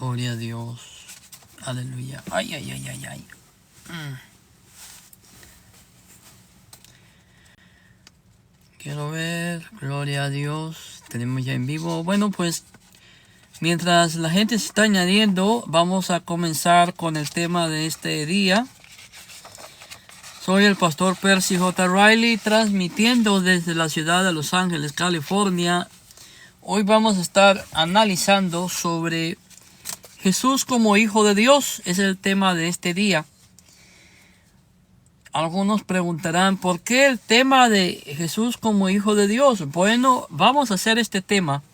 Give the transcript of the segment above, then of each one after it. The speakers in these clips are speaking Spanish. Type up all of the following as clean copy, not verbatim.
Gloria a Dios. Aleluya. Ay, ay, ay, ay, ay. Quiero ver. Gloria a Dios. Tenemos ya en vivo. Bueno, pues mientras la gente se está añadiendo, vamos a comenzar con el tema de este día. Soy el pastor Percy J. Riley, transmitiendo desde la ciudad de Los Ángeles, California. Hoy vamos a estar analizando sobre Jesús como Hijo de Dios. Es el tema de este día. Algunos preguntarán, ¿por qué el tema de Jesús como Hijo de Dios? Bueno, vamos a hacer este tema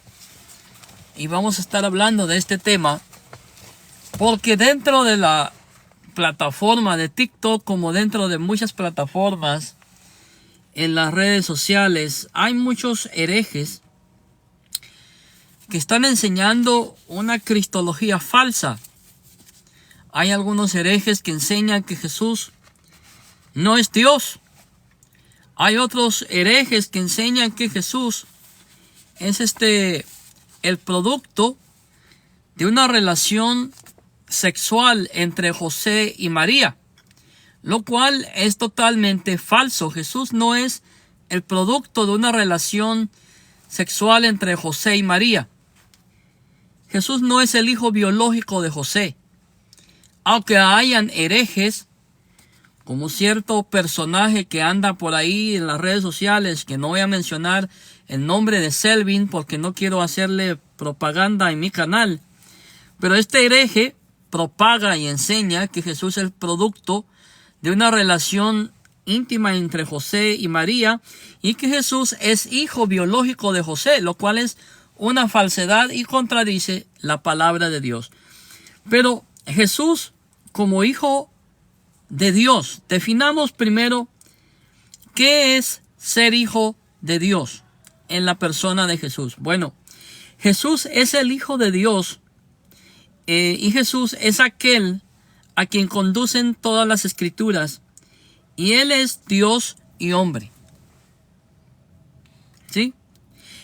y vamos a estar hablando de este tema porque dentro de la plataforma de TikTok, como dentro de muchas plataformas en las redes sociales, hay muchos herejes que están enseñando una cristología falsa. Hay algunos herejes que enseñan que Jesús no es Dios. Hay otros herejes que enseñan que Jesús es el producto de una relación sexual entre José y María, lo cual es totalmente falso. Jesús no es el producto de una relación sexual entre José y María. Jesús no es el hijo biológico de José. Aunque hayan herejes, como cierto personaje que anda por ahí en las redes sociales, que no voy a mencionar el nombre de Selvin porque no quiero hacerle propaganda en mi canal, pero este hereje propaga y enseña que Jesús es el producto de una relación íntima entre José y María y que Jesús es hijo biológico de José, lo cual es una falsedad y contradice la palabra de Dios. Pero Jesús como hijo de Dios, definamos primero qué es ser hijo de Dios en la persona de Jesús. Bueno, Jesús es el Hijo de Dios y Jesús es aquel a quien conducen todas las escrituras y Él es Dios y hombre. ¿Sí?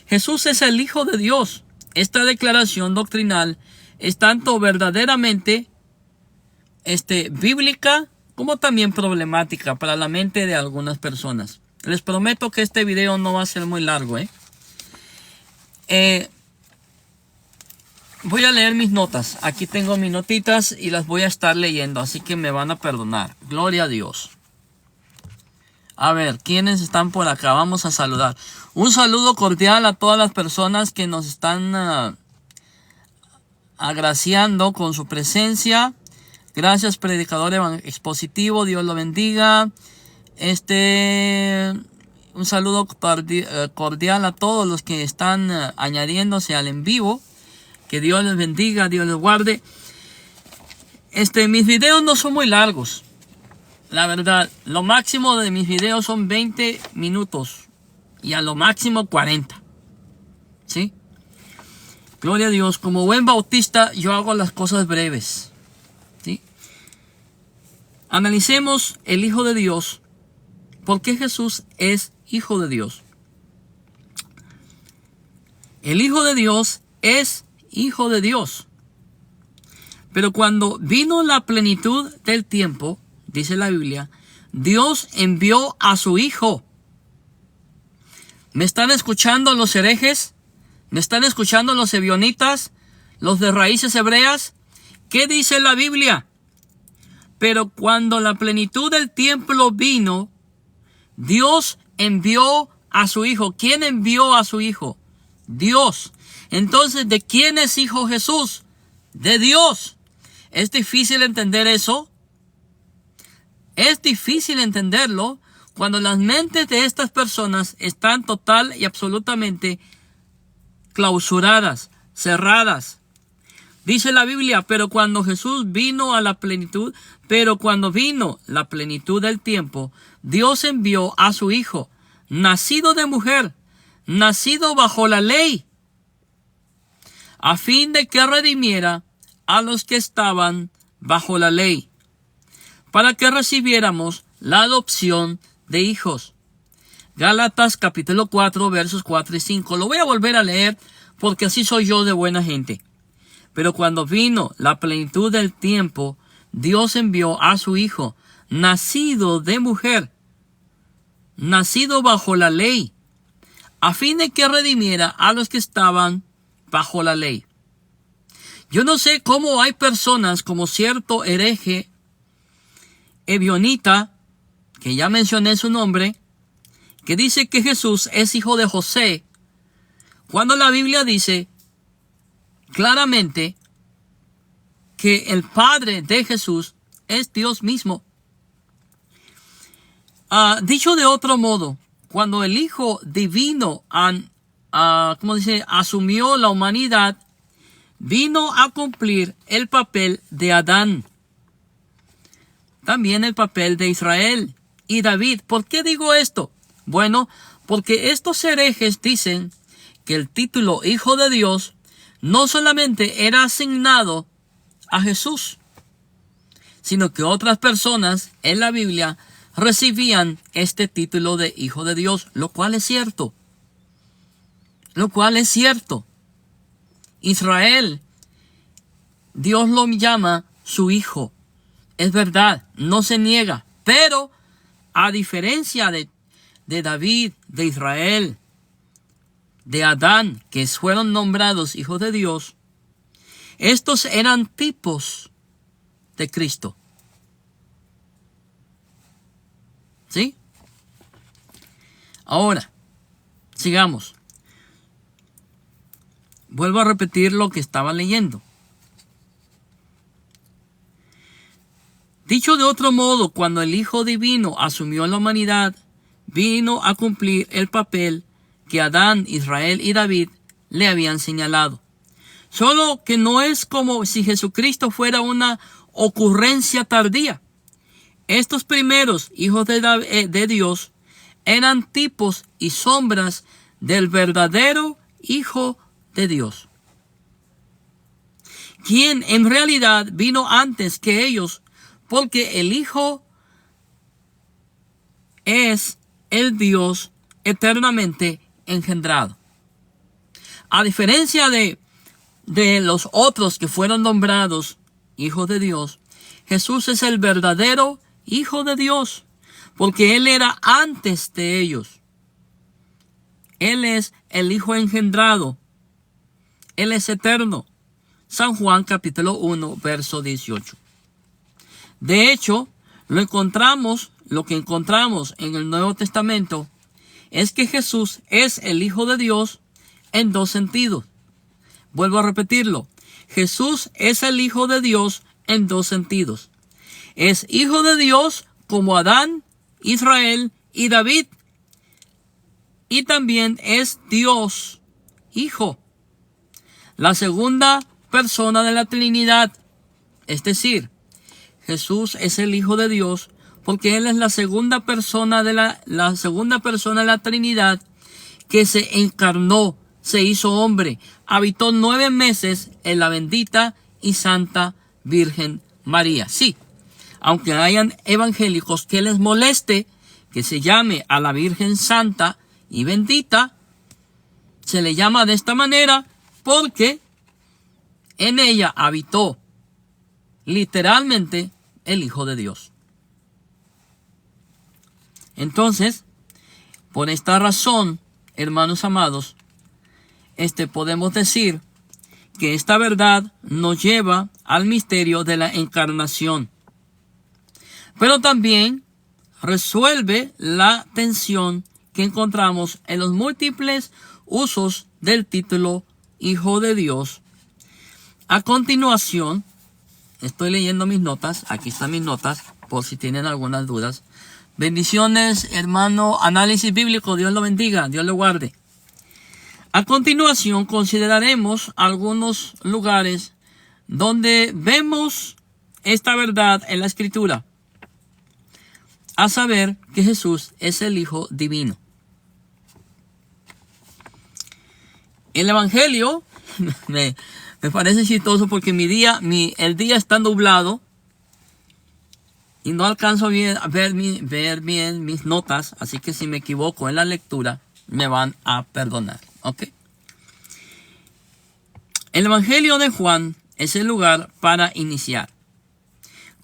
Jesús es el Hijo de Dios. Esta declaración doctrinal es tanto verdaderamente bíblica como también problemática para la mente de algunas personas. Les prometo que este video no va a ser muy largo. Voy a leer mis notas. Aquí tengo mis notitas y las voy a estar leyendo, así que me van a perdonar. Gloria a Dios. A ver, ¿quiénes están por acá? Vamos a saludar. Un saludo cordial a todas las personas que nos están agraciando con su presencia. Gracias, predicador expositivo. Dios lo bendiga. Un saludo cordial a todos los que están añadiéndose al en vivo. Que Dios les bendiga, Dios les guarde. Mis videos no son muy largos. La verdad, lo máximo de mis videos son 20 minutos. Y a lo máximo 40. ¿Sí? Gloria a Dios. Como buen bautista, yo hago las cosas breves. ¿Sí? Analicemos el Hijo de Dios. ¿Por qué Jesús es Hijo de Dios? El Hijo de Dios es Hijo de Dios. Pero cuando vino la plenitud del tiempo, dice la Biblia, Dios envió a su Hijo. ¿Me están escuchando los herejes? ¿Me están escuchando los ebionitas? ¿Los de raíces hebreas? ¿Qué dice la Biblia? Pero cuando la plenitud del tiempo vino, Dios envió a su Hijo. ¿Quién envió a su Hijo? Dios. Entonces, ¿de quién es Hijo Jesús? De Dios. ¿Es difícil entender eso? Es difícil entenderlo cuando las mentes de estas personas están total y absolutamente clausuradas, cerradas. Dice la Biblia, pero cuando Jesús vino a la plenitud, pero cuando vino la plenitud del tiempo, Dios envió a su Hijo, nacido de mujer, nacido bajo la ley, a fin de que redimiera a los que estaban bajo la ley, para que recibiéramos la adopción de hijos. Gálatas capítulo 4 versos 4 y 5. Lo voy a volver a leer porque así soy yo de buena gente. Pero cuando vino la plenitud del tiempo, Dios envió a su Hijo, nacido de mujer, nacido bajo la ley, a fin de que redimiera a los que estaban bajo la ley. Yo no sé cómo hay personas como cierto hereje ebionita, que ya mencioné su nombre, que dice que Jesús es hijo de José, cuando la Biblia dice claramente que el Padre de Jesús es Dios mismo. Dicho de otro modo, cuando el Hijo Divino asumió la humanidad, vino a cumplir el papel de Adán, también el papel de Israel y David. ¿Por qué digo esto? Bueno, porque estos herejes dicen que el título Hijo de Dios no solamente era asignado a Jesús, sino que otras personas en la Biblia recibían este título de Hijo de Dios, lo cual es cierto. Israel, Dios lo llama su hijo. Es verdad, no se niega. Pero a diferencia de David, de Israel, de Adán, que fueron nombrados hijos de Dios, estos eran tipos de Cristo. ¿Sí? Ahora, sigamos. Vuelvo a repetir lo que estaba leyendo. Dicho de otro modo, cuando el Hijo Divino asumió la humanidad, vino a cumplir el papel que Adán, Israel y David le habían señalado. Solo que no es como si Jesucristo fuera una ocurrencia tardía. Estos primeros hijos de Dios eran tipos y sombras del verdadero Hijo de Dios, quien en realidad vino antes que ellos, porque el Hijo es el Dios eternamente engendrado. A diferencia de los otros que fueron nombrados hijos de Dios, Jesús es el verdadero Hijo de Dios, porque Él era antes de ellos. Él es el Hijo engendrado. Él es eterno. San Juan capítulo 1, verso 18. De hecho, lo que encontramos en el Nuevo Testamento es que Jesús es el Hijo de Dios en dos sentidos. Vuelvo a repetirlo. Jesús es el Hijo de Dios en dos sentidos. Es Hijo de Dios como Adán, Israel y David. Y también es Dios, Hijo, la segunda persona de la Trinidad. Es decir, Jesús es el Hijo de Dios porque Él es la segunda persona de la Trinidad que se encarnó, se hizo hombre, habitó 9 meses en la bendita y santa Virgen María. Sí, aunque hayan evangélicos que les moleste que se llame a la Virgen Santa y bendita, se le llama de esta manera porque en ella habitó literalmente el Hijo de Dios. Entonces, por esta razón, hermanos amados, podemos decir que esta verdad nos lleva al misterio de la encarnación, pero también resuelve la tensión que encontramos en los múltiples usos del título Hijo de Dios. A continuación, estoy leyendo mis notas. Aquí están mis notas, por si tienen algunas dudas. Bendiciones, hermano. Análisis bíblico. Dios lo bendiga. Dios lo guarde. A continuación, consideraremos algunos lugares donde vemos esta verdad en la Escritura. A saber que Jesús es el Hijo Divino. El Evangelio me parece chistoso porque el día está nublado y no alcanzo a ver bien mis notas, así que si me equivoco en la lectura, me van a perdonar. ¿Ok? El Evangelio de Juan es el lugar para iniciar.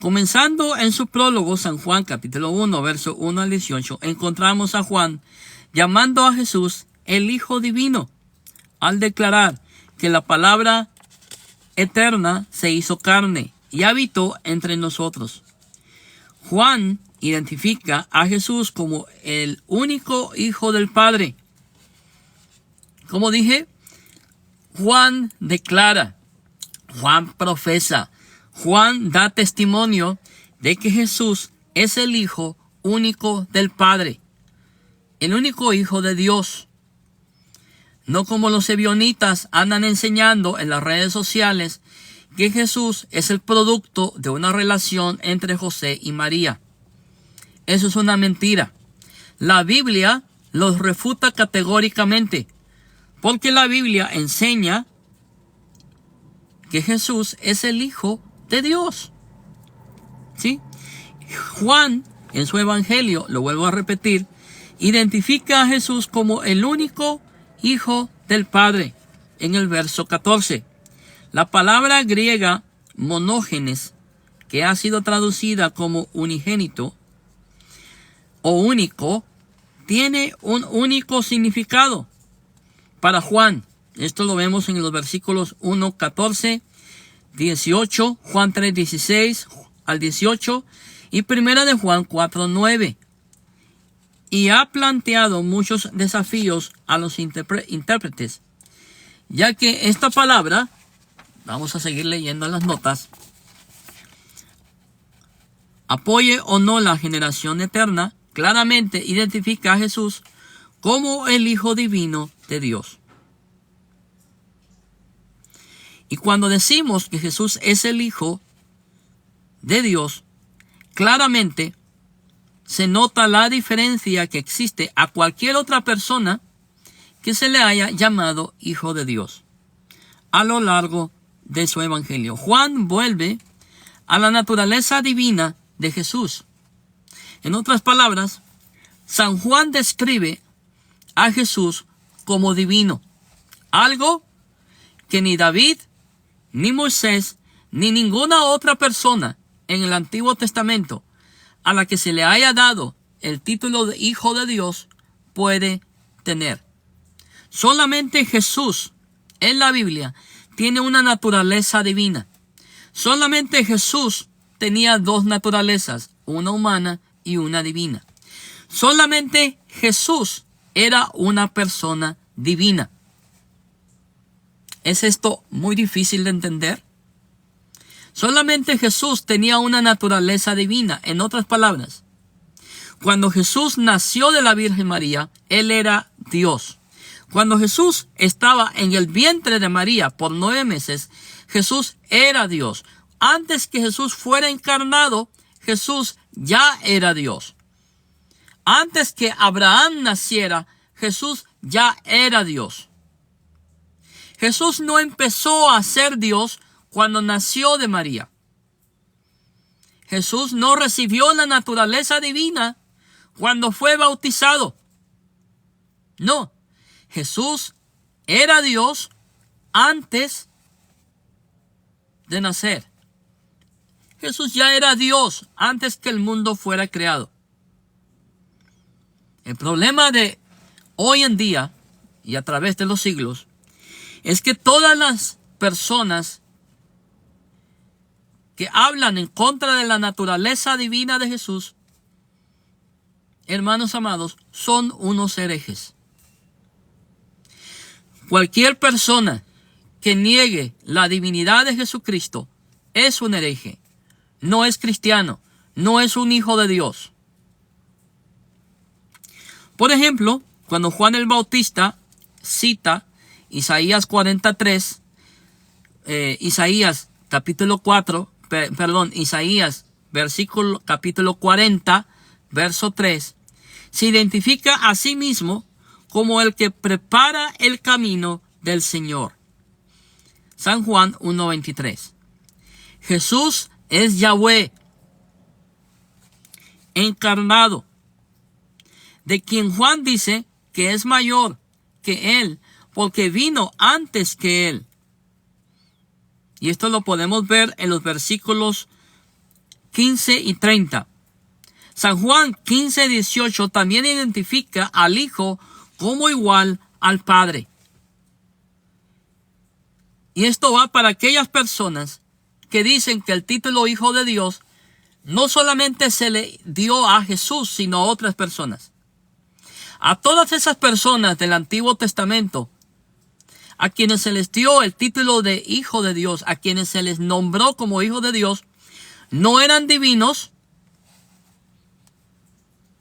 Comenzando en su prólogo, San Juan capítulo 1, verso 1 al 18, encontramos a Juan llamando a Jesús el Hijo Divino, al declarar que la palabra eterna se hizo carne y habitó entre nosotros. Juan identifica a Jesús como el único Hijo del Padre. Como dije, Juan declara, Juan profesa, Juan da testimonio de que Jesús es el Hijo único del Padre, el único Hijo de Dios. No como los ebionitas andan enseñando en las redes sociales que Jesús es el producto de una relación entre José y María. Eso es una mentira. La Biblia los refuta categóricamente, porque la Biblia enseña que Jesús es el Hijo de Dios. ¿Sí? Juan, en su evangelio, lo vuelvo a repetir, identifica a Jesús como el único Hijo del Padre, en el verso 14. La palabra griega monógenes, que ha sido traducida como unigénito o único, tiene un único significado para Juan. Esto lo vemos en los versículos 1, 14, 18, Juan 3, 16 al 18 y primera de Juan 4, 9. Y ha planteado muchos desafíos a los intérpretes, ya que esta palabra, vamos a seguir leyendo las notas, apoye o no la generación eterna, claramente identifica a Jesús como el Hijo Divino de Dios. Y cuando decimos que Jesús es el Hijo de Dios, claramente se nota la diferencia que existe a cualquier otra persona que se le haya llamado Hijo de Dios a lo largo de su evangelio. Juan vuelve a la naturaleza divina de Jesús. En otras palabras, San Juan describe a Jesús como divino, algo que ni David, ni Moisés, ni ninguna otra persona en el Antiguo Testamento a la que se le haya dado el título de Hijo de Dios puede tener. Solamente Jesús en la Biblia tiene una naturaleza divina. Solamente Jesús tenía dos naturalezas, una humana y una divina. Solamente Jesús era una persona divina. ¿Es esto muy difícil de entender? Solamente Jesús tenía una naturaleza divina. En otras palabras, cuando Jesús nació de la Virgen María, Él era Dios. Cuando Jesús estaba en el vientre de María por 9 meses, Jesús era Dios. Antes que Jesús fuera encarnado, Jesús ya era Dios. Antes que Abraham naciera, Jesús ya era Dios. Jesús no empezó a ser Dios cuando nació de María. Jesús no recibió la naturaleza divina cuando fue bautizado. No, Jesús era Dios antes de nacer. Jesús ya era Dios antes que el mundo fuera creado. El problema de hoy en día y a través de los siglos es que todas las personas que hablan en contra de la naturaleza divina de Jesús, hermanos amados, son unos herejes. Cualquier persona que niegue la divinidad de Jesucristo es un hereje, no es cristiano, no es un hijo de Dios. Por ejemplo, cuando Juan el Bautista cita Isaías 43, Isaías capítulo 40, verso 3, se identifica a sí mismo como el que prepara el camino del Señor. San Juan 1:23. Jesús es Yahweh encarnado, de quien Juan dice que es mayor que Él, porque vino antes que Él. Y esto lo podemos ver en los versículos 15 y 30. San Juan 15:18 también identifica al Hijo como igual al Padre. Y esto va para aquellas personas que dicen que el título Hijo de Dios no solamente se le dio a Jesús, sino a otras personas. A todas esas personas del Antiguo Testamento, a quienes se les dio el título de Hijo de Dios, a quienes se les nombró como Hijo de Dios, no eran divinos.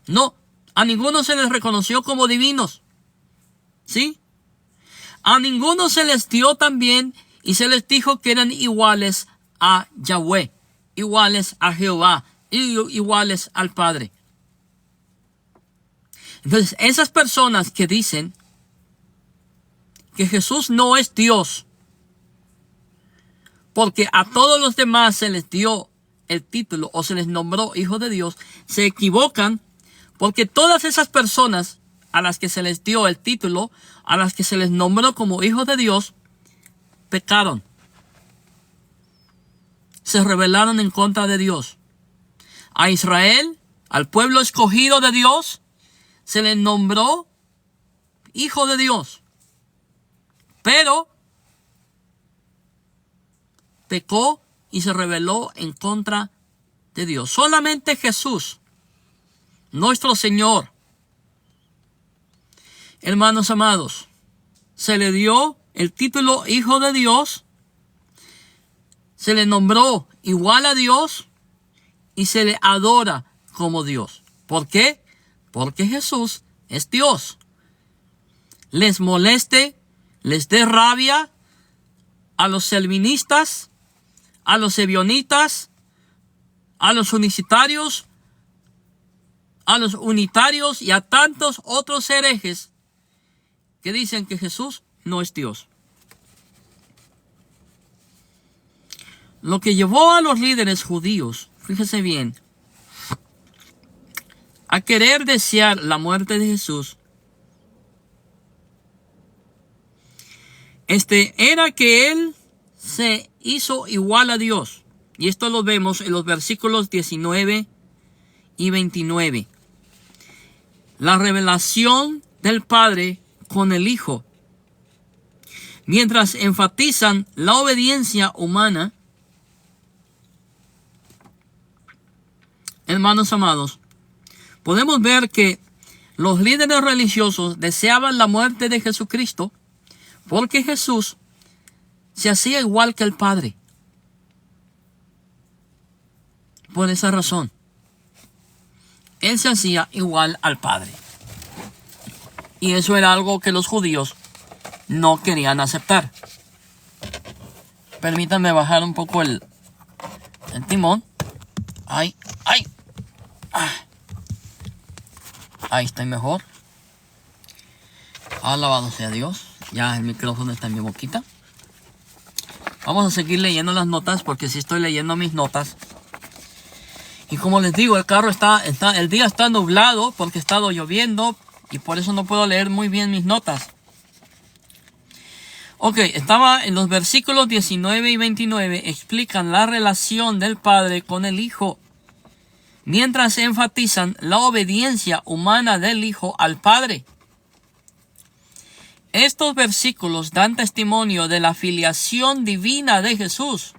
No, a ninguno se les reconoció como divinos. ¿Sí? A ninguno se les dio también y se les dijo que eran iguales a Yahweh, iguales a Jehová, iguales al Padre. Entonces, esas personas que dicen que Jesús no es Dios, porque a todos los demás se les dio el título o se les nombró Hijo de Dios, se equivocan, porque todas esas personas a las que se les dio el título, a las que se les nombró como hijos de Dios, pecaron. Se rebelaron en contra de Dios. A Israel, al pueblo escogido de Dios, se les nombró hijo de Dios. Pero pecó y se rebeló en contra de Dios. Solamente Jesús, nuestro Señor, hermanos amados, se le dio el título Hijo de Dios, se le nombró igual a Dios y se le adora como Dios. ¿Por qué? Porque Jesús es Dios. Les moleste, les dé rabia a los selvinistas, a los ebionitas, a los unicitarios, a los unitarios y a tantos otros herejes que dicen que Jesús no es Dios. Lo que llevó a los líderes judíos, fíjese bien, a querer desear la muerte de Jesús, era que Él se hizo igual a Dios. Y esto lo vemos en los versículos 19 y 29. La revelación del Padre con el Hijo. Mientras enfatizan la obediencia humana, hermanos amados, podemos ver que los líderes religiosos deseaban la muerte de Jesucristo porque Jesús se hacía igual que el Padre. Por esa razón, Él se hacía igual al Padre. Y eso era algo que los judíos no querían aceptar. Permítanme bajar un poco el timón. Ay. Ahí estoy mejor. Alabado sea Dios. Ya el micrófono está en mi boquita. Vamos a seguir leyendo las notas porque sí estoy leyendo mis notas. Y como les digo, el carro el día está nublado porque ha estado lloviendo y por eso no puedo leer muy bien mis notas. Ok, estaba en los versículos 19 y 29, explican la relación del Padre con el Hijo, mientras enfatizan la obediencia humana del Hijo al Padre. Estos versículos dan testimonio de la filiación divina de Jesús,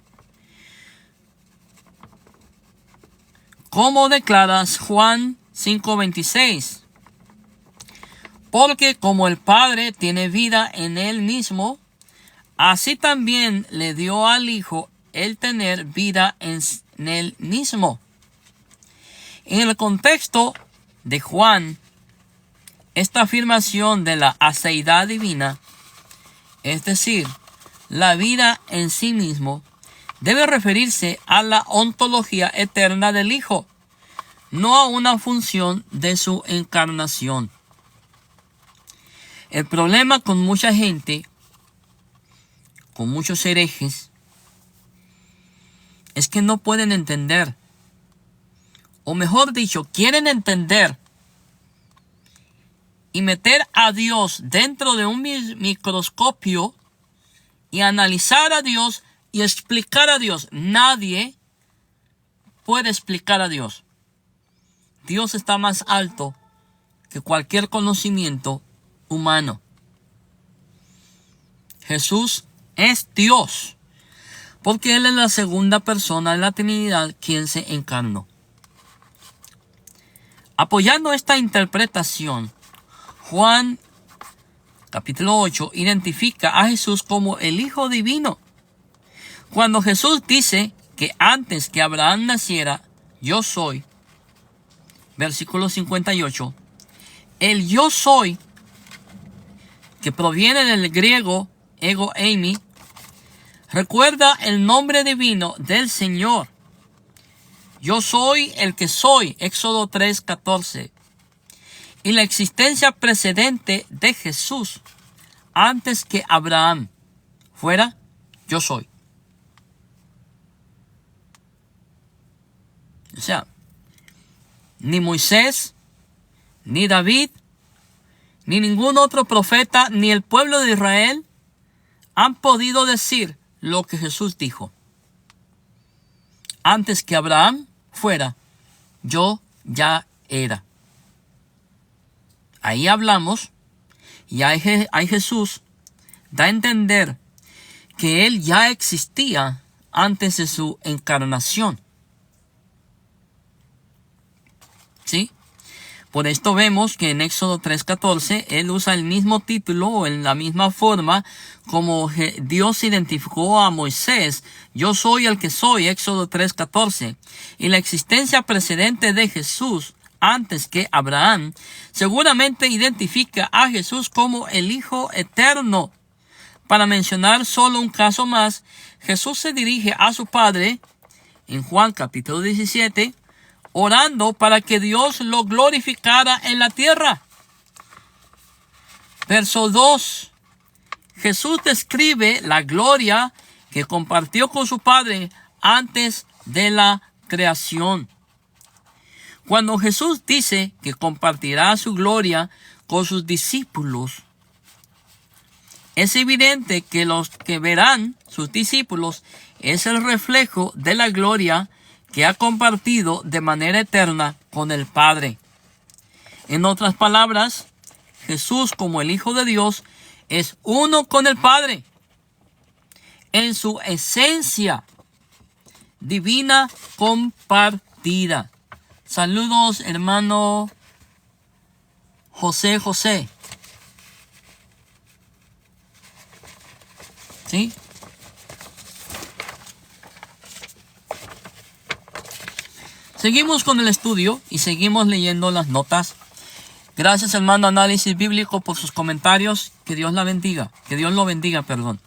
como declara Juan 5:26. Porque como el Padre tiene vida en Él mismo, así también le dio al Hijo el tener vida en Él mismo. En el contexto de Juan, esta afirmación de la aceidad divina, es decir, la vida en sí mismo, debe referirse a la ontología eterna del Hijo, no a una función de su encarnación. El problema con mucha gente, con muchos herejes, es que no pueden entender, o mejor dicho, quieren entender y meter a Dios dentro de un microscopio y analizar a Dios y explicar a Dios. Nadie puede explicar a Dios. Dios está más alto que cualquier conocimiento humano. Jesús es Dios, porque Él es la segunda persona de la Trinidad quien se encarnó. Apoyando esta interpretación, Juan capítulo 8 identifica a Jesús como el Hijo Divino. Cuando Jesús dice que antes que Abraham naciera, yo soy, versículo 58, el yo soy, que proviene del griego ego eimi, recuerda el nombre divino del Señor. Yo soy el que soy, Éxodo 3:14. Y la existencia precedente de Jesús, antes que Abraham fuera, yo soy. O sea, ni Moisés, ni David, ni ningún otro profeta, ni el pueblo de Israel han podido decir lo que Jesús dijo. Antes que Abraham fuera, yo ya era. Ahí hablamos, y ahí Jesús da a entender que Él ya existía antes de su encarnación. ¿Sí? Por esto vemos que en Éxodo 3:14 Él usa el mismo título o en la misma forma como Dios identificó a Moisés. Yo soy el que soy, Éxodo 3:14. Y la existencia precedente de Jesús antes que Abraham seguramente identifica a Jesús como el Hijo Eterno. Para mencionar solo un caso más, Jesús se dirige a su Padre en Juan capítulo 17, orando para que Dios lo glorificara en la tierra. Verso 2. Jesús describe la gloria que compartió con su Padre antes de la creación. Cuando Jesús dice que compartirá su gloria con sus discípulos, es evidente que los que verán sus discípulos es el reflejo de la gloria que ha compartido de manera eterna con el Padre. En otras palabras, Jesús como el Hijo de Dios es uno con el Padre en su esencia divina compartida. Saludos, hermano José. ¿Sí? Seguimos con el estudio y seguimos leyendo las notas. Gracias, hermano Análisis Bíblico, por sus comentarios. Que Dios la bendiga. Que Dios lo bendiga, perdón.